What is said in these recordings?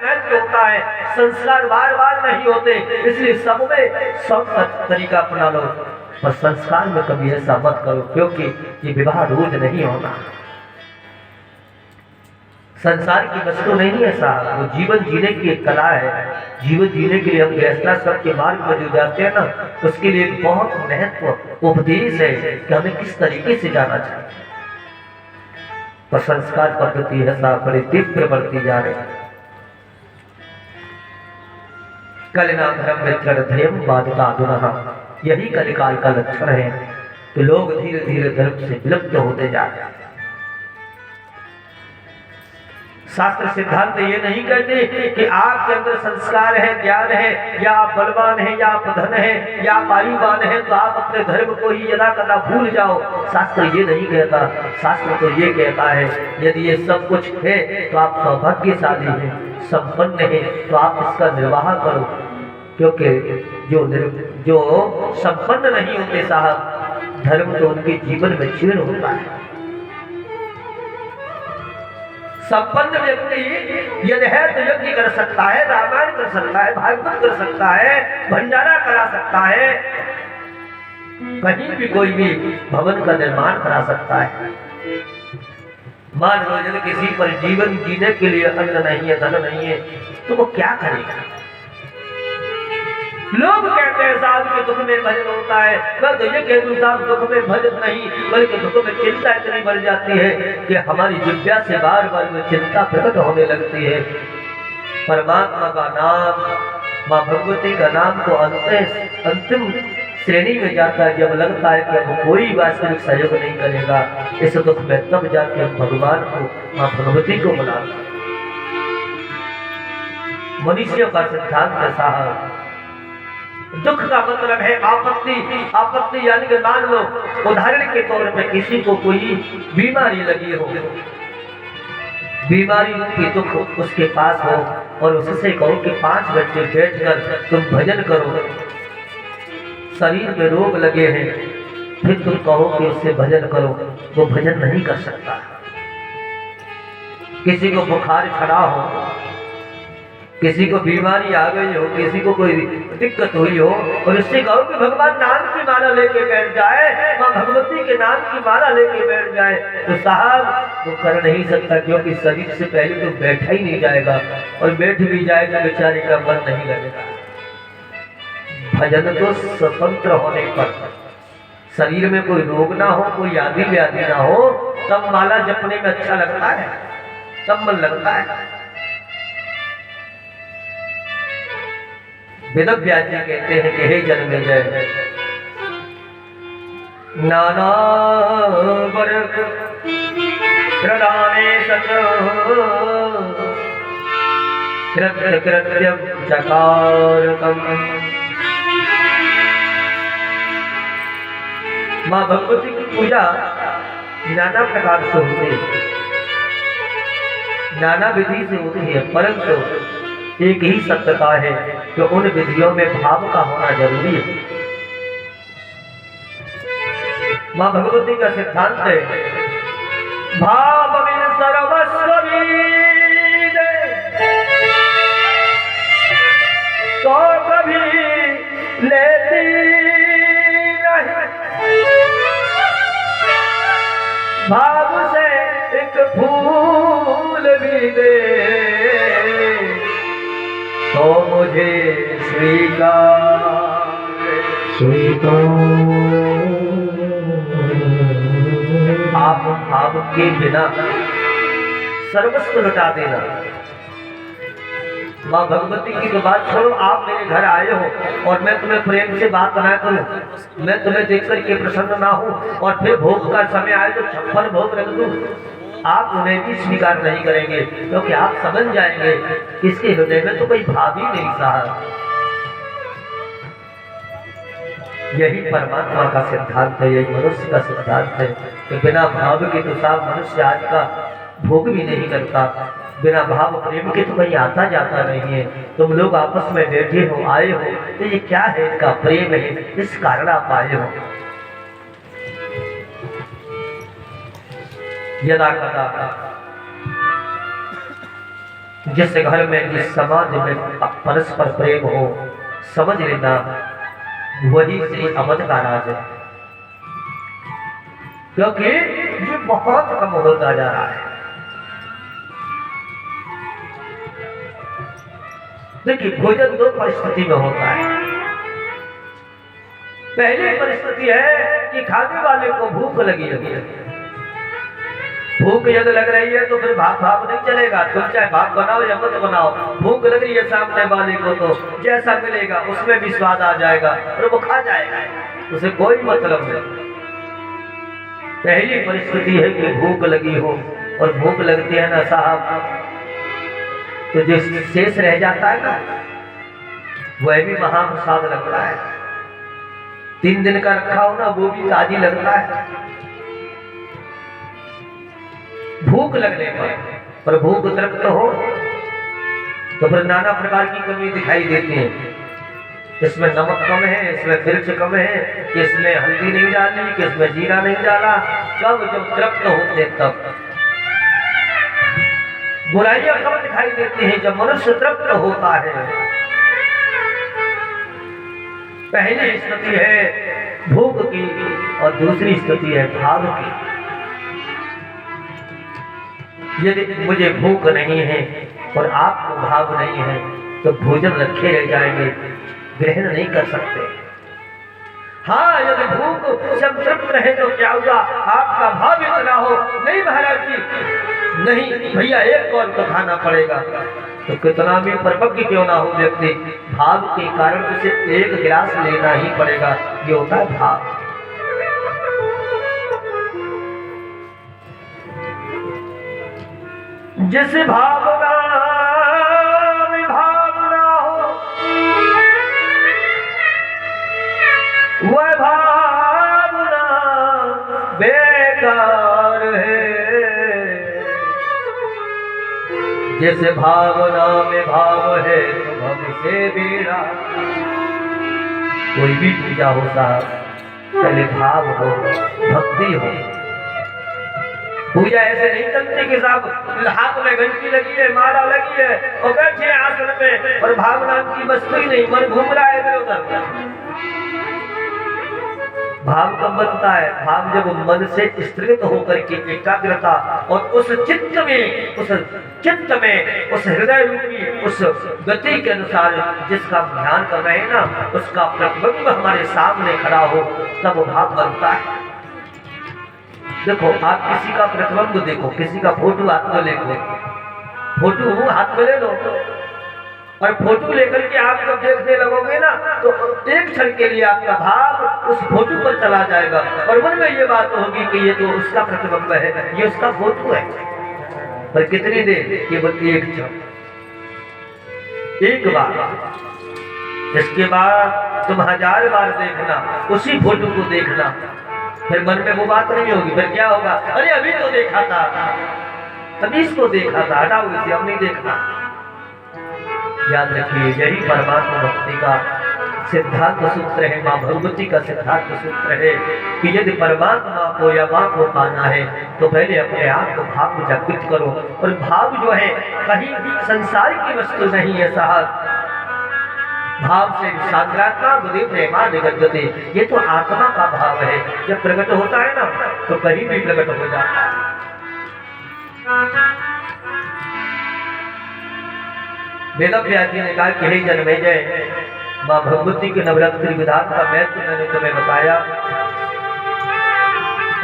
महत्व होता है, संस्कार बार बार नहीं होते, इसलिए सब में सब तरीका अपना लो, पर संस्कार में कभी ऐसा मत करो, क्योंकि ये विवाह रोज नहीं होना। संसार की वस्तु नहीं है साहब, वो जीवन जीने की एक कला है। जीवन जीने के लिए हम गृहस्थाश्रम के मार्ग में जो जाते हैं ना, उसके लिए एक बहुत महत्व उपदेश है कि हमें किस तरीके से जाना चाहिए। पर संस्कार पद्धति है साहब बड़ी तीव्र बढ़ती जा रही है। कलिना धर्म मित्र धर्म बाधिता, यही कलिकाल का लक्षण है कि लोग धीरे धीरे धर्म से विलुप्त होते जा रहे हैं। शास्त्र सिद्धांत ये नहीं कहते कि आपके अंदर संस्कार है, ज्ञान है, या आप बलवान है, या आप धन है, या आप आयुवान है, तो आप अपने धर्म को ही यदा कदा भूल जाओ। शास्त्र ये नहीं कहता। शास्त्र तो ये कहता है यदि ये सब कुछ है तो आप सौभाग्यशाली हैं, संपन्न है, तो आप इसका निर्वाह करो। क्योंकि जो संपन्न नहीं होते साहब, धर्म तो उनके जीवन में क्षीण होता है। संपन्न व्यक्ति यदि है तो यज्ञ कर सकता है, रामायण कर सकता है, भागवत कर सकता है, भंडारा करा सकता है, कहीं भी कोई भी भवन का निर्माण करा सकता है। मान लो यदि किसी पर जीवन जीने के लिए अन्न नहीं है, धन नहीं है, तो वो क्या करेगा? लोग कहते हैं साधु के दुख में भजन होता है, मैं तो ये कह दूं साधु दुख में भजन नहीं, बल्कि दुख में चिंता इतनी बढ़ जाती है कि हमारी जिज्ञासा से बार बार वो चिंता प्रकट होने लगती है। परमात्मा का नाम, माँ भगवती का नाम तो अंतिम श्रेणी में जाता है, जब लगता है कि अब कोई वास्तविक सहयोग नहीं करेगा इस दुख में, तब जाके हम भगवान को, माँ भगवती को बुलाते। मनुष्यों का सिद्धांत है साहब, दुख का मतलब है आपत्ति। आपत्ति यानी कि मान लो उदाहरण के तौर पे किसी को कोई बीमारी लगी हो, बीमारी की दुख उसके पास हो, और उससे कहो कि 5 घंटे बैठकर तुम भजन करो। शरीर में रोग लगे हैं, फिर तुम कहो कि उससे भजन करो, वो भजन नहीं कर सकता। किसी को बुखार चढ़ा हो, किसी को बीमारी आ गई हो, किसी को कोई दिक्कत हुई हो, और उससे कहो कि भगवान नाम की माला लेके बैठ जाए, माँ भगवती के नाम की माला लेके बैठ जाए, तो साहब वो कर नहीं सकता, क्योंकि शरीर से पहले तो बैठा ही नहीं जाएगा, और बैठ भी जाए तो बेचारे का मन नहीं लगेगा। भजन तो स्वतंत्र होने पर, शरीर में कोई रोग ना हो, कोई आदि व्याधि ना हो, तब माला जपने में अच्छा लगता है, तब मन लगता है। वेदव्यास जी कहते हैं कि हे जन्मेजय, नाना वर्ग प्रदाने सच कृत्य कृत्य चकारकम। माँ भगवती की पूजा नाना प्रकार से होती है, नाना विधि से होती है, परंतु एक ही सत्यता है कि उन विधियों में भाव का होना जरूरी है। माँ भगवती का सिद्धांत है भाव में सर्वस्व दे, तो कभी लेती नहीं, भाव से एक फूल भी दे तो मुझे स्वीकार। आप भाव के बिना सर्वस्व लुटा देना। माँ भगवती की तो बात छोड़ो, आप मेरे घर आए हो और मैं तुम्हें प्रेम से बात ना करूं, मैं तुम्हें देख करके प्रसन्न ना हूं, और फिर भोग का समय आए तो 56 भोग रख दूं, आप उन्हें भी स्वीकार नहीं करेंगे, क्योंकि आप समझ जाएंगे इसके हृदय में तो कोई भाव ही नहीं साहब। यही परमात्मा का सिद्धांत है, यही मनुष्य का सिद्धांत है कि बिना भाव के तो साहब मनुष्य आज का भोग भी नहीं करता, बिना भाव प्रेम के तो कहीं आता जाता नहीं है। तुम लोग आपस में बैठे हो, आए हो, तो ये क्या है? इनका प्रेम है, इस कारण आप आए हो। यदा कदा जिस घर में, जिस समाज में परस्पर प्रेम हो, समझ लेना वही से अवध का राज है। क्योंकि ये बहुत कम होता जा रहा है। देखिए, भोजन दो परिस्थिति में होता है। पहली परिस्थिति है कि खाने वाले को भूख लगी है। भूख यदि लग रही है तो फिर भाप नहीं चलेगा। तुम चाहे भाप बनाओ या मत बनाओ, भूख लग रही है सामने वाले को तो जैसा मिलेगा उसमें भी स्वाद आ जाएगा और वो खा जाएगा, उसे कोई मतलब नहीं। पहली परिस्थिति है कि भूख लगी हो, और भूख लगती है ना साहब तो जो शेष रह जाता है ना वह भी महाप्रसाद लगता है। 3 दिन का रखा हो ना वो भी ताजी लगता है। भूख लगने पर भूख तृप्त हो तो फिर नाना प्रकार की कमी दिखाई देती है। इसमें नमक कम है, इसमें मिर्च कम है, इसमें हल्दी नहीं डाली, किसमें जीरा नहीं डाला। कब जब तृप्त होते तब बुराइयां कब दिखाई देती हैं, जब मनुष्य तृप्त होता है। पहली स्थिति है भूख की और दूसरी स्थिति है भाव की। यदि मुझे भूख नहीं है और आपको भाव नहीं है तो भोजन रखे रह जाएंगे, ग्रहण नहीं कर सकते। हाँ, यदि भूख संतृप्त रहे तो क्या हुआ, आपका भाव इतना हो नहीं महाराज जी, नहीं भैया एक और तो खाना पड़ेगा, तो कितना भी परपक्व क्यों ना हो व्यक्ति, भाव के कारण उसे एक गिलास लेना ही पड़ेगा। ये होता है भाव। जिस भावना विभावना हो वह भावना बेकार है। जिस भावना में भाव है तो भव से बेड़ा। कोई भी पूजा हो साहब, पहले भाव हो, भक्ति हो। पूजा ऐसे नहीं चलती कि साहब हाथ में घंटी लगी है, माला लगी है और बैठे आसन में और भावना की वस्तु ही नहीं, मन घूम रहा है इधर उधर। भाव कब बनता है? भाव जब मन से स्थिर होकर के एकाग्रता और उस चित्त में उस हृदय रूपी उस गति के अनुसार जिसका ध्यान कर रहे हैं ना, उसका प्रतिबिंब हमारे सामने खड़ा हो, तब भाव बनता है। देखो, आप किसी का प्रतिबिंब देखो, किसी का फोटो हाथ में ले लो, फोटो हाथ में ले लो और फोटो लेकर के आप जब देखने लगोगे ना तो एक क्षण के लिए आपका भाव उस फोटो पर चला जाएगा और मन में ये बात होगी कि ये तो उसका प्रतिबिंब है, ये उसका फोटो है। पर कितनी देर? केवल एक क्षण, एक बार। इसके बाद तुम 1000 बार देखना, उसी फोटो को देखना, फिर मन में वो बात नहीं होगी। फिर क्या होगा? अरे अभी तो देखा था, अभी इसको देखा था, हटाओ इसे, अब नहीं देखना। याद रखिए, यही परमात्मा भक्ति का सिद्धांत सूत्र है, मां भगवती का सिद्धांत सूत्र है कि यदि परमात्मा को या मां को पाना है तो पहले अपने आप को भाव को जागृत करो। और भाव जो है कहीं संसार की वस्तु नहीं है साहब। भाव से साग्रात्मा बुद्धि प्रेमा निगद्यते, ये तो आत्मा का भाव है। जब प्रकट होता है ना तो कहीं भी प्रकट हो जाता है। वेदव्यास जी ने कहा कि हे जन्मेजय, मां भगवती के नवरात्रि विधान का महत्व मैंने तुम्हें बताया,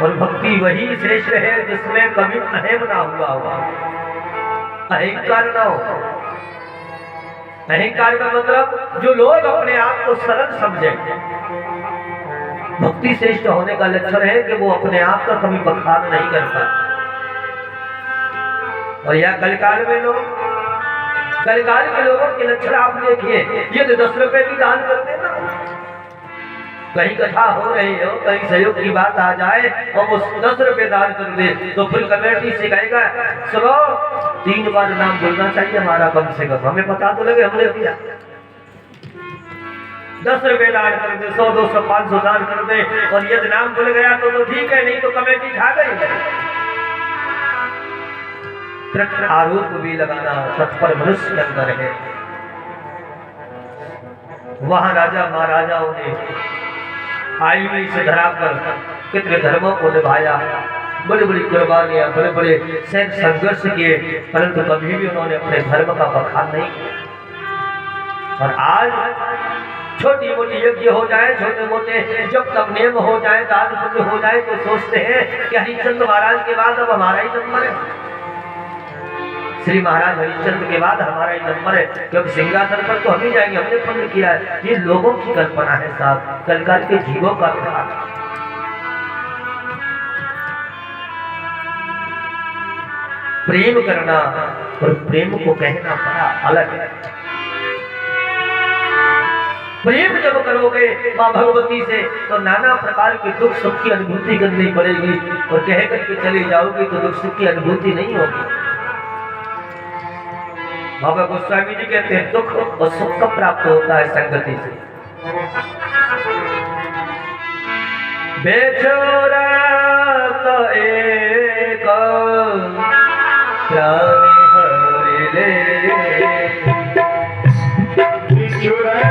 और भक्ति वही श्रेष्ठ है जिसमें कभी अहम ना हुआ होगा, अहंकार ना हो। अहंकार का मतलब जो लोग अपने आप को सरल समझे। भक्ति श्रेष्ठ होने का लक्षण है कि वो अपने आप का कभी बखान नहीं करता। और यह कलकाल में लोग, कलकाल के लोगों के लक्षण आप देखिए, ये तो 10 रुपए भी दान करते ना, कहीं कथा हो रही हो, कहीं सहयोग की बात आ जाए और वो 10 रुपए दान कर दे तो फिर कमेटी से कहेगा सुनो 3 बार नाम बोलना चाहिए हमारा, कम से कम हमें पता तो लगे हमने दिया। 10 रुपए दान कर दे, 100, 200, 500 दान कर दे, और यदि नाम भूल गया तो ठीक है, नहीं तो कमेटी खा गई। आरोप भी लगाना तत्पर मनुष्य के अंदर है। वहां राजा महाराजाओं ने आयु में इसे धरा कर कितने धर्मों को निभाया, बड़ी बड़ी कुर्बानियां, बड़े बड़े सैन्य संघर्ष किए, परंतु कभी भी उन्होंने अपने धर्म का बखान नहीं किया। और आज छोटी मोटी यज्ञ हो जाए, छोटे मोटे जब तक नियम हो जाए, दान पुण्य हो जाए, तो सोचते हैं कि हरिश्चंद्र महाराज के बाद अब हमारा ही नंबर है। श्री महाराज हरिश्चंद्र के बाद हमारा ही नंबर है, क्योंकि सिंहासन पर तो हम ही जाएंगे, हमने पुण्य किया है। ये लोगों की कल्पना है साहब, कलकाल के जीवों का विधान। प्रेम करना और प्रेम को कहना बड़ा अलग है। प्रेम जब करोगे माँ भगवती से तो नाना प्रकार के दुख सुख की अनुभूति करनी पड़ेगी, और कह करके चले जाओगे तो दुख सुख की अनुभूति नहीं होगी। बाबा गोस्वामी जी कहते हैं दुख और सुख कब प्राप्त होता है? संगति से। बेचोरा तो एक प्राणी हरि ले, बेचोरा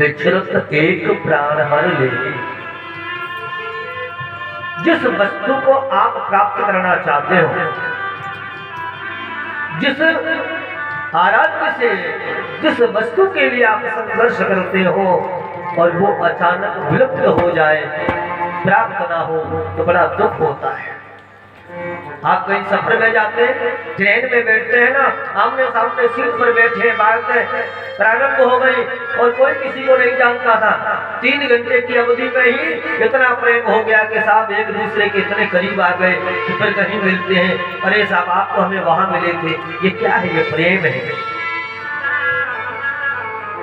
विचरत एक प्राण हर ले। जिस वस्तु को आप प्राप्त करना चाहते हो, जिस आराध्य से, जिस वस्तु के लिए आप संघर्ष करते हो, और वो अचानक विलुप्त हो जाए, प्राप्त ना हो, तो बड़ा दुख होता है। आप कहीं सफर में जाते हैं, ट्रेन में बैठते हैं ना, आमने सामने सीट पर बैठे, बात प्रारंभ हो गई और कोई किसी को नहीं जानता था। 3 घंटे की अवधि में ही इतना प्रेम हो गया कि साहब एक दूसरे के इतने करीब आ गए कि फिर कहीं मिलते हैं, अरे साहब आप तो हमें वहां मिले थे। ये क्या है? ये प्रेम है।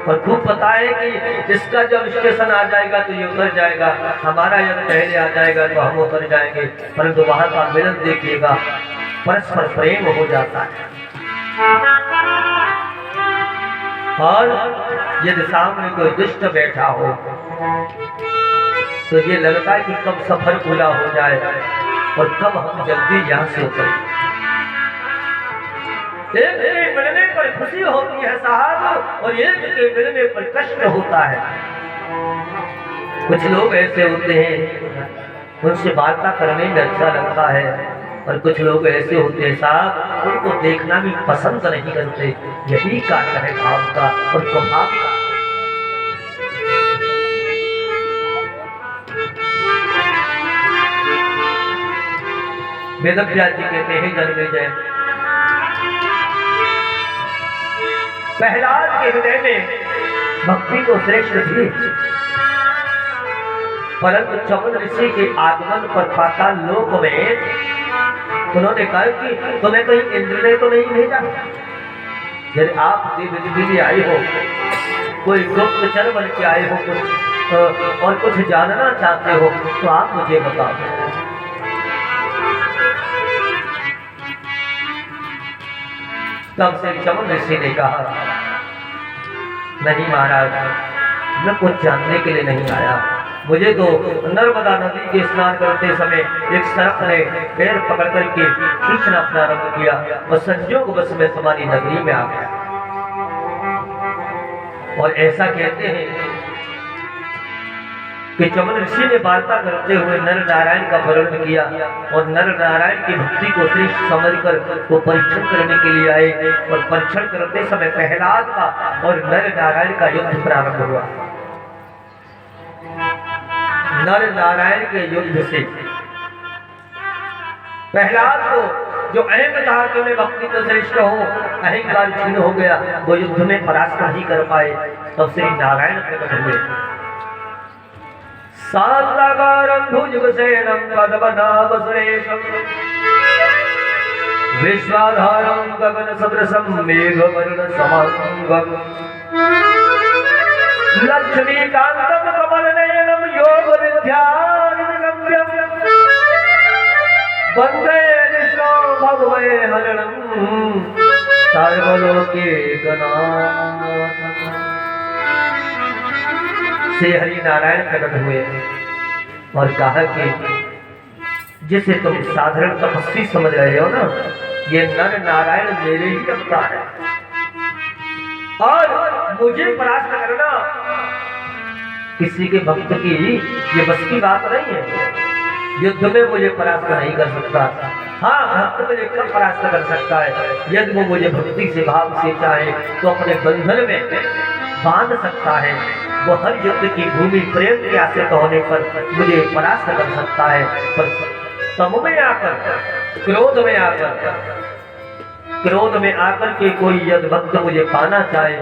और खूब पता है कि इसका जब स्टेशन आ जाएगा तो ये उतर जाएगा, हमारा जब पहले आ जाएगा तो हम उतर जाएंगे, परंतु वहां का मिलन देखिएगा, परस्पर प्रेम हो जाता है। और यदि सामने कोई दुष्ट बैठा हो तो ये लगता है कि कब सफर पूरा हो जाए और कब हम जल्दी यहाँ से उतरें। एक के मिलने पर खुशी होती है साहब, और एक के मिलने पर कष्ट होता है। कुछ लोग ऐसे होते हैं, उनसे वार्ता करने में अच्छा लगता है, और कुछ लोग ऐसे होते हैं साहब, उनको देखना भी पसंद नहीं करते। यही कारण है भाव का और स्वभाव का। वेदव्यास जी कहते हैं जन्मेजय, प्रहलाद के हृदय में भक्ति तो श्रेष्ठ थी, परंतु चमन ऋषि के आगमन पर पाताल लोक में उन्होंने कहा कि तुम्हें कहीं इंद्र ने तो नहीं भेजा? यदि आप दिव्य आए हो, कोई गुप्तचर बन के आए हो, कुछ और कुछ जानना चाहते हो, तो आप मुझे बताओ। तब से चमन ऋषि ने कहा, नहीं महाराज, मैं कुछ जानने के लिए नहीं आया। मुझे तो नर्मदा नदी के स्नान करते समय एक सर्प ने पैर पकड़ करके खींचना प्रारंभ किया और संजोग बस में तुम्हारी नगरी में आ गया। और ऐसा कहते हैं कि चमन ऋषि ने वार्ता करते हुए नर नारायण का वर्णन किया, और नर नारायण की भक्ति को श्रेष्ठ समझकर वो परीक्षण करने के लिए आए, और परीक्षण करते समय प्रहलाद का और नर नारायण का युद्ध प्रारंभ हुआ। नर नारायण के युद्ध से प्रहलाद को जो अहंकार में भक्ति में श्रेष्ठ हो, अहंकार क्षीण हो गया, वो युद्ध में परास्त नहीं कर पाए। तब श्री नारायण प्रकट हुए। शांताकारं भुजगशयनं पद्मनाभसुरेशं विश्वाधारं गगनसदृशं मेघवर्णसमाङ्गं लक्ष्मीकान्तं कमलनयनं योगविद्यानिगम्यं वन्दे विष्णो भगवद्हरणं सर्वलोकैकनाथं। श्री हरि नारायण प्रकट हुए और कहा कि जिसे तुम साधारण तपस्वी समझ रहे हो ना, ये नर नारायण मेरे ही अवतार है और मुझे परास्त करना किसी के भक्त की ये बस की बात नहीं है। युद्ध में मुझे परास्त नहीं कर सकता। हाँ, भक्त मुझे कब परास्त कर सकता है? यदि वो मुझे भक्ति से भाव से चाहे तो अपने बंधन में बांध सकता है। वो हर युद्ध की भूमि प्रेम के आश्रित होने पर मुझे परास्त कर सकता है, पर तम में आकर, क्रोध में आकर के कोई यदि भक्त मुझे पाना चाहे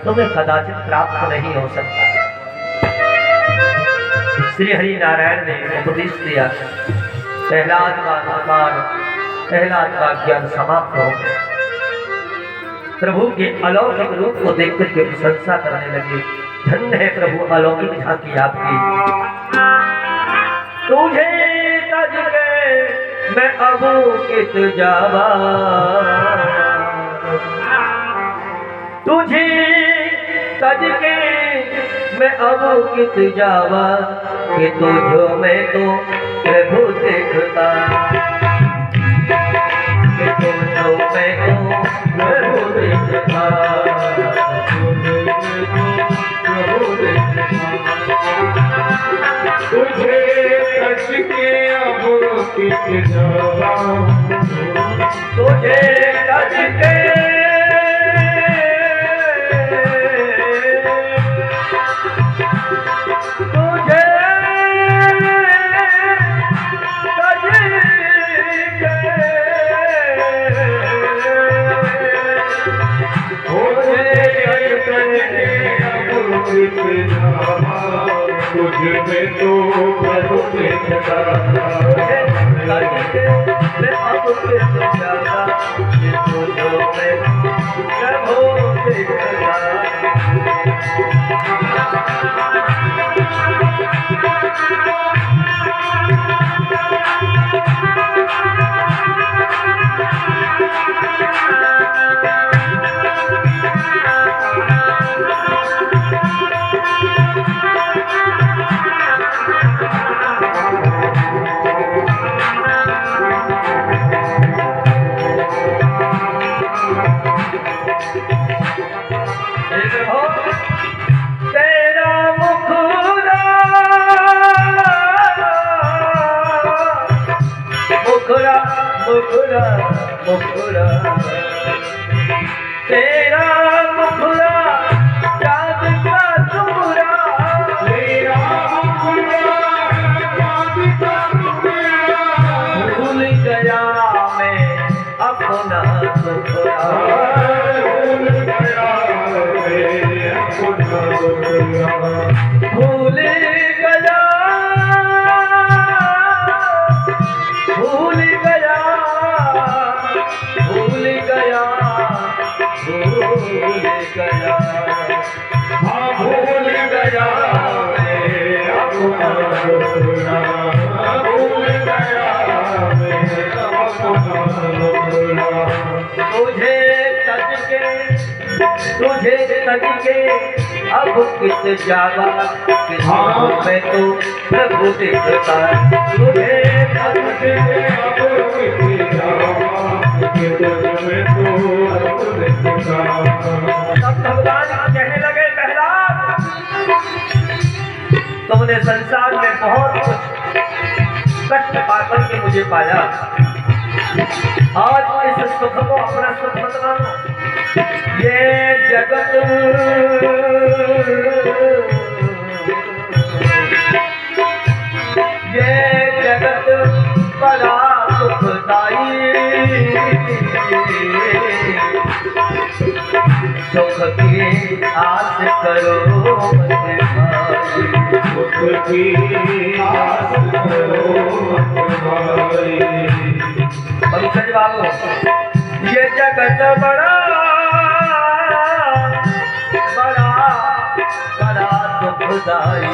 तो मैं कदाचित प्राप्त नहीं हो सकता। श्री हरि नारायण ने उपदेश दिया। प्रहलाद का ज्ञान समाप्त हो गया। प्रभु के अलौकिक रूप को देखकर के प्रशंसा करने लगे। धन्य है प्रभु, अलौकिक झांकी आपकी। तुझे तज के मैं अबूकित जावा, तुझे तज के मैं अबूकित जावा, कि तुझो मैं तो प्रभु देखता, कि तुझो मैं तो प्रभु देखता, तुझे तज के अबूकित जावा, तुझे तज के तुझ में तो प्रभु देखता, मुखरा मुखरा तेरा मुखरा चाँद का टुकड़ा, तेरा मुखरा चाँद का टुकड़ा, भूल गया मैं अपना टुकड़ा, भूल गया मैं अपना टुकड़ा, भूल गया भूल गया भूल गया भूल गया, हाँ भूल गया मैं अपना टुकड़ा, भूल गया मैं अपना टुकड़ा, तुझे तज के अब कित जावा, हाँ मैं तो प्रभु देखता, तुझे तज के अब कित जावा, कि तुझ में तो प्रभु देखता। तब भगवान कहने लगे, प्रहलाद तुमने संसार में बहुत कुछ कष्ट पाकर के मुझे पाया, आज इस सुख को अपना सुख मत मानो। ये जगत सुख की आस करो मत भाई, सुख की आस करो मत भाई। पंकज बाबू, ये जगत बड़ा बड़ा बड़ा दुखदाई,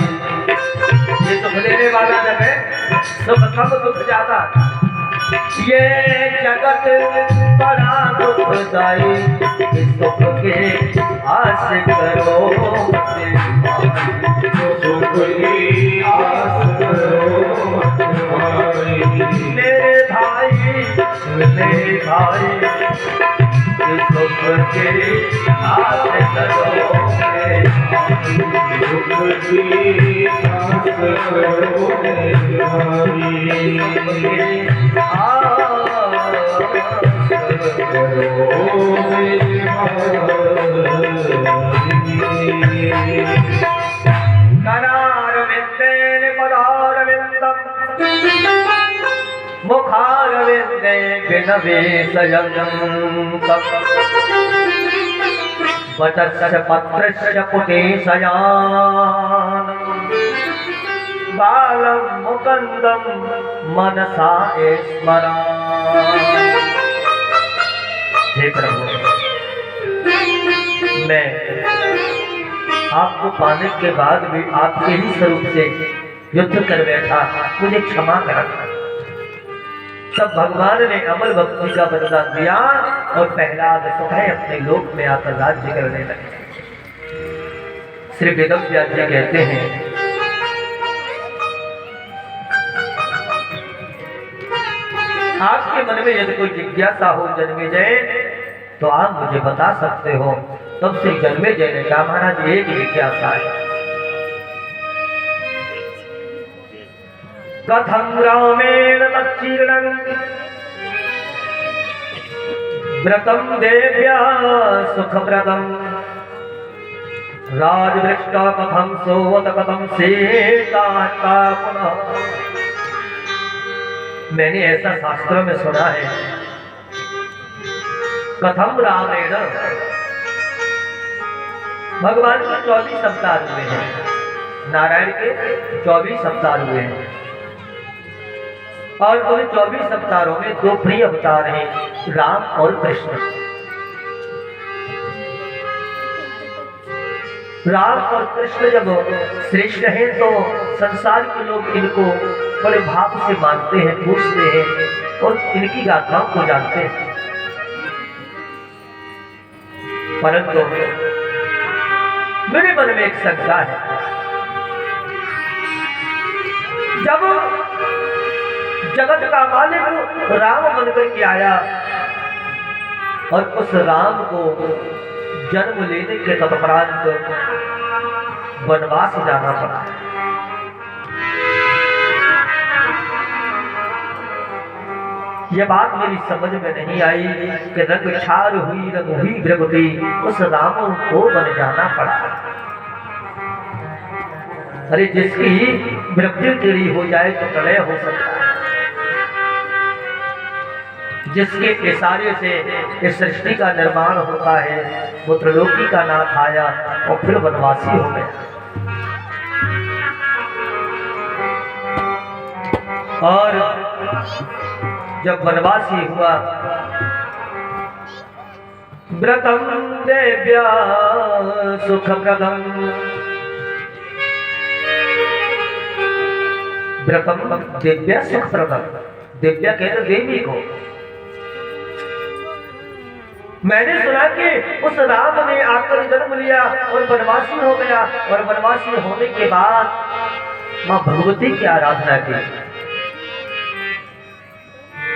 ये दुख देने वाला जब है सुख कब दुख ज्यादा। ये जगत बड़ा दुखदाई, इस सुख के आस करो मत भाई, सुख की आस करो मत भाई। मेरे भाई मेरे भाई, इस सुख के आस करो मेरे भाई, सुख की आस करो मेरे भाई। करो मेरे भाई। करारविन्देन पदारविन्दम् मुखारविन्दे विनवेशयम् वटस्य पत्रस्य पुटे शयानम् बालं मुकुन्दं मनसा स्मरामि। हे प्रभु, मैं आपको पाने के बाद भी आपके ही स्वरूप से युद्ध कर बैठा, मुझे क्षमा करना। तब भगवान ने अमर भक्ति का वरदान दिया और प्रहलाद स्वतः अपने लोक में आकर राज्य करने लगे। श्री वेदव्यास जी कहते हैं, आपके मन में यदि कोई जिज्ञासा हो जन्मेजय, तो आप मुझे बता सकते हो। तब से जन्मेजय ने कहा, महाराज एक जिज्ञासा है, कथं रामेण तच्चीर्णं व्रतं देव्या सुखप्रदं राजवृष्टा कथं सोवत कथं सीता पुनः। मैंने ऐसा शास्त्रों में सुना है, कथम रामेण, भगवान के 24 अवतार हुए हैं, नारायण के 24 अवतार हुए हैं, और उन 24 अवतारों में 2 प्रिय अवतार हैं, राम और कृष्ण। राम और कृष्ण जब श्रेष्ठ हैं तो संसार के लोग इनको बड़े भाव से मानते हैं, पूछते हैं और इनकी गाथाओं को जानते हैं। परंतु मेरे मन में एक शंका है, जब जगत का मालिक राम बनकर के आया और उस राम को जन्म लेने के तत्परांत वनवास जाना पड़ा, यह बात मेरी समझ में नहीं आई कि रंग छार हुई रंग हुई भ्रगुटी, उस राम को बन जाना पड़ा। अरे जिसकी मृत्यु टेढ़ी हो जाए तो प्रलय हो सकता है, जिसके इशारे से इस सृष्टि का निर्माण होता है, वो त्रिलोकी का नाथ आया और फिर वनवासी हो गया। और जब वनवासी हुआ, व्रतम देव्या सुखप्रदम, व्रतम दिव्या सुखप्रदम, दिव्या कहते देवी को। मैंने सुना कि उस राम ने आकर जन्म लिया और वनवासी हो गया, और वनवासी होने के बाद मां भगवती की आराधना की।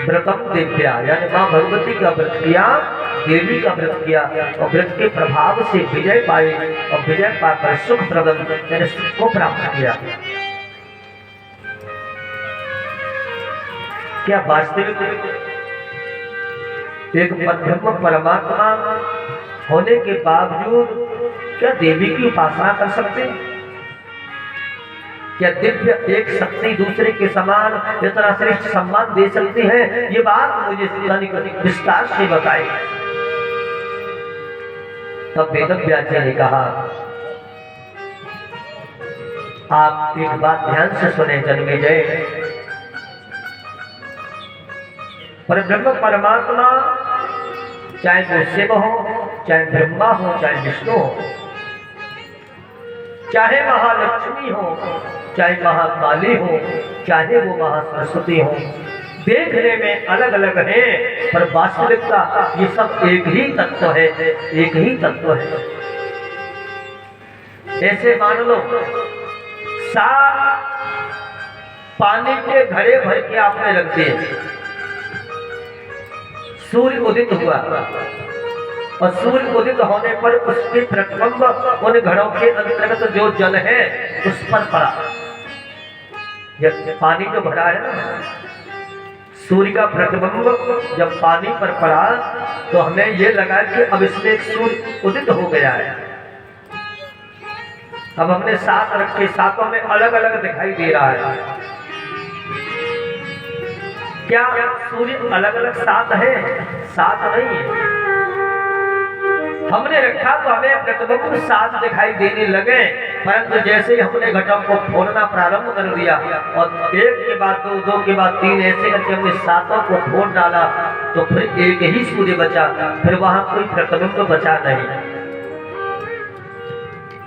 व्रतम दिव्या यानी मां भगवती का व्रत किया, देवी का व्रत किया, और व्रत के प्रभाव से विजय पाई, और विजय पाकर सुख प्रदम यानी सुख को प्राप्त किया। क्या वास्तविक एक ब्रह्म परमात्मा होने के बावजूद क्या देवी की उपासना कर सकते हैं? क्या दिव्य एक शक्ति दूसरे के समान इतना श्रेष्ठ सम्मान दे सकती है? ये बात मुझे विस्तार से बताए। तब वेदव्यास जी ने कहा, आप एक बात ध्यान से सुने जन्मेजय। पर ब्रह्म परमात्मा चाहे वो शिव हो, चाहे ब्रह्मा हो, चाहे विष्णु हो, चाहे महालक्ष्मी हो, चाहे महाकाली हो, चाहे वो महासरस्वती हो, देखने में अलग अलग है पर वास्तविकता ये सब एक ही तत्व है, एक ही तत्व है। ऐसे मान लो पानी के घड़े भर के आपने रख दिए, सूर्य उदित हुआ और सूर्य उदित होने पर उसके प्रतिबिंब उन घड़ों के अंतर्गत जो जल है उस पर पड़ा। जब पानी जो भरा है ना, सूर्य का प्रतिबिंब जब पानी पर पड़ा तो हमें ये लगा कि अब इसमें एक सूर्य उदित हो गया है। अब हमने साथ रखे, सातों में अलग अलग दिखाई दे रहा है। क्या सूर्य अलग अलग सात है? सात नहीं है। हमने रखा तो हमें प्रतिबिंब सात दिखाई देने लगे, परंतु जैसे ही हमने घटों को फोड़ना प्रारंभ कर दिया और एक के बाद दो, दो के बाद तीन, ऐसे करके हमने सातों को फोड़ डाला तो फिर एक ही सूर्य बचा, फिर वहां कोई प्रतिबिंब बचा नहीं।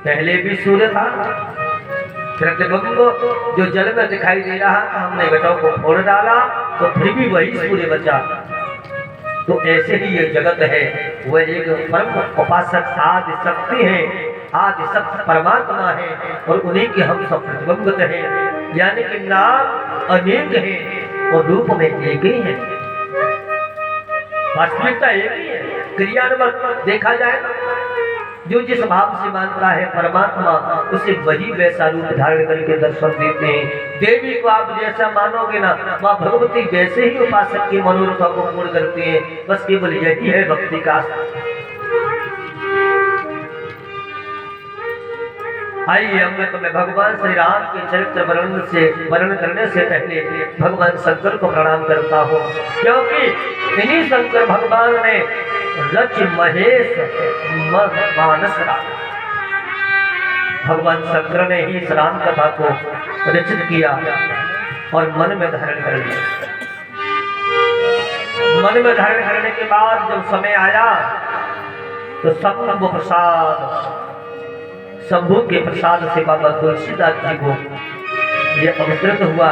पहले भी सूर्य था, प्रतिबिंब जो जल में दिखाई दे रहा था, हमने घटों को फोड़ डाला तो फिर भी वही सूर्य बचा। तो ऐसे ही ये जगत है, वह एक परम उपासक आदि शक्ति है, आदि शक्ति परमात्मा है और उन्हीं के हम सब प्रतिबिंबित हैं। यानी कि नाम अनेक है और रूप में एक ही है, वास्तविकता एक ही है। क्रियान्वयन देखा जाए ना, जो जिस भाव से मानता है परमात्मा उसे वही वैसा रूप धारण करके दर्शन देते हैं। देवी को आप जैसा मानोगे ना, माँ भगवती वैसे ही उपासक की मनोरथा को पूर्ण करती है। बस केवल यही है भक्ति का। आइए अब मैं तुम्हें भगवान श्री राम के चरित्र वर्णन करने से पहले भगवान शंकर को प्रणाम करता हूँ, क्योंकि इन्हीं शंकर भगवान ने रच महेश मानस राम, भगवान शंकर ने ही इस राम कथा को रचित किया और मन में धारण कर लिया। मन में धारण करने के बाद जब समय आया तो शंभु प्रसाद, शंभु के प्रसाद से बाबा तुलसीदास जी को ये अवतरित हुआ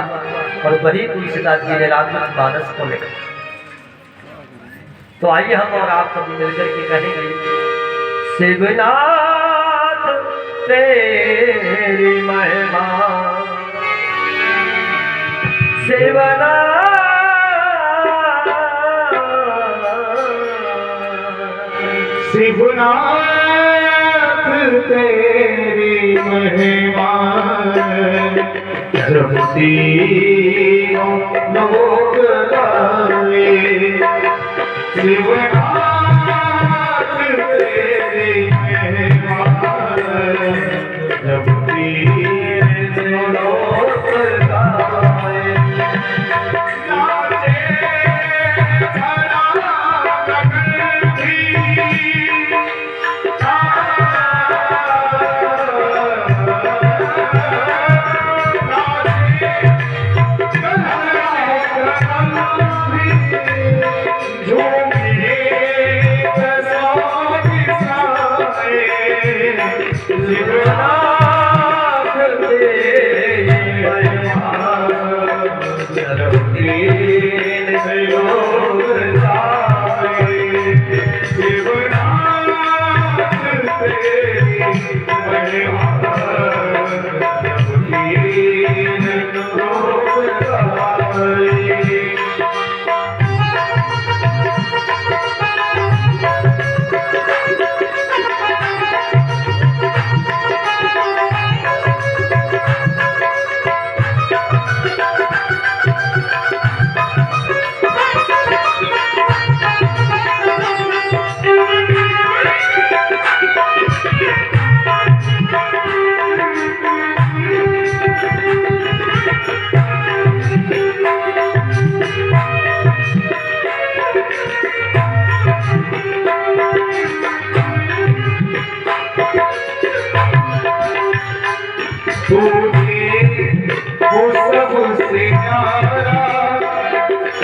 और वही तुलसीदास जी ने रामचरित मानस को लिखा। तो आइए हम और आप सभी मिलकर के कहेंगे, शिवनाथ तेरी महिमा, शिवनाथ शिवनाथ तेरी महिमा, जब तीनों लोक गावे। शिवनाथ तेरी महिमा, जब तीनों लोक गावे। नाचे धरा प्रकृति, जो मेरे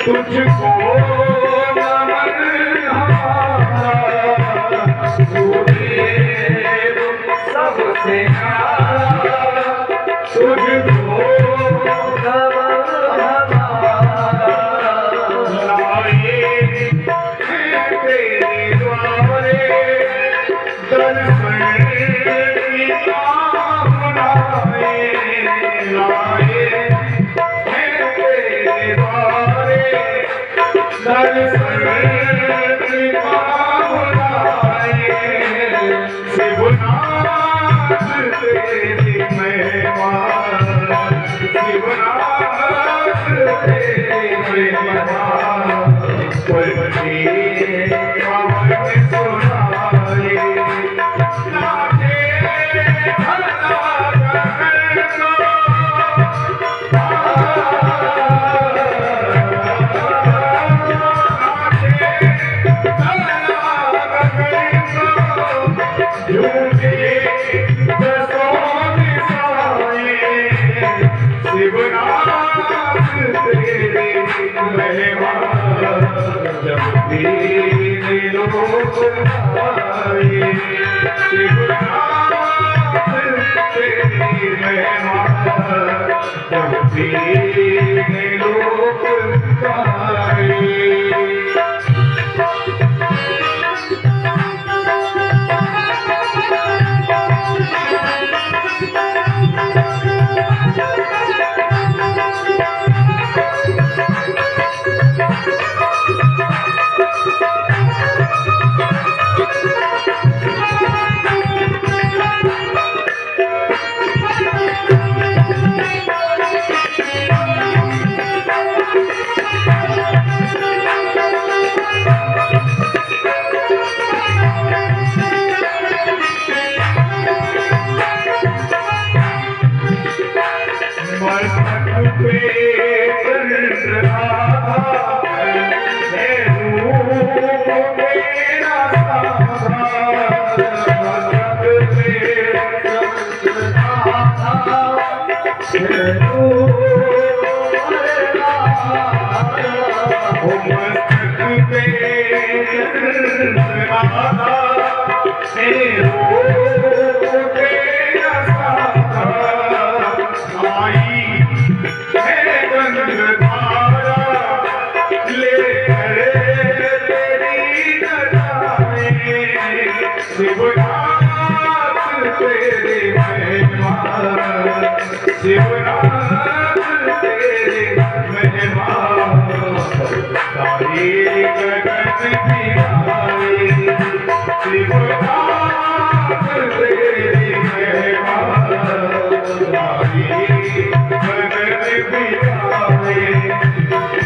तुझको नमन हमारा, तू देव सबसे न्यारा। तुझको नमन हमारा, लाए हैं तेरे द्वारे, दर्शन की कामनाएं। लाए हैं तेरे द्वारे, दर्शन की कामनाएं। शिवनाथ तेरी महिमा, शिवनाथ तेरी महिमा, पर्वती पवन सुनाए। नाचे भला गगन को, नाचे भला गगन को, झूमे दसों दिशाएं। शिवनाथ तेरी महिमा, जब तीन लोक आए। शिवनाथ तेरी महिमा, जब तीन लोक आए। मस्तक पे चंद्रभागा, है रूप मेरा साधा। मस्तक पे चंद्रभागा, है रूप मेरा साधा। ओ मस्तक पे चंद्रभागा, है रूप मेरा साधा। आई है गंगाधारा, लेकर तेरी नजाएं। शिवनाथ तेरी महिमा, शिवनाथ तेरी महिमा, सारी गगन दिखाए। शिवनाथ तेरी महिमा, सारी गगन दिखाए।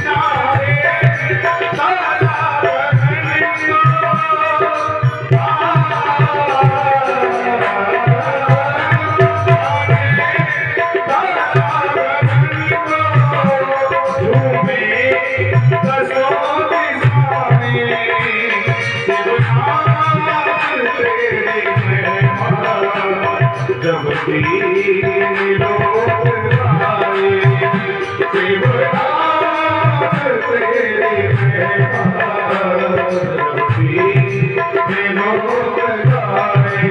नारे सारा गगन को, झूमे दसों दिशाएं। शिवनाथ तेरी महिमा, जब तीन लोक आए। शिवनाथ तेरी महिमा, जब तीन लोक आए।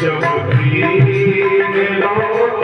जब तीन लोक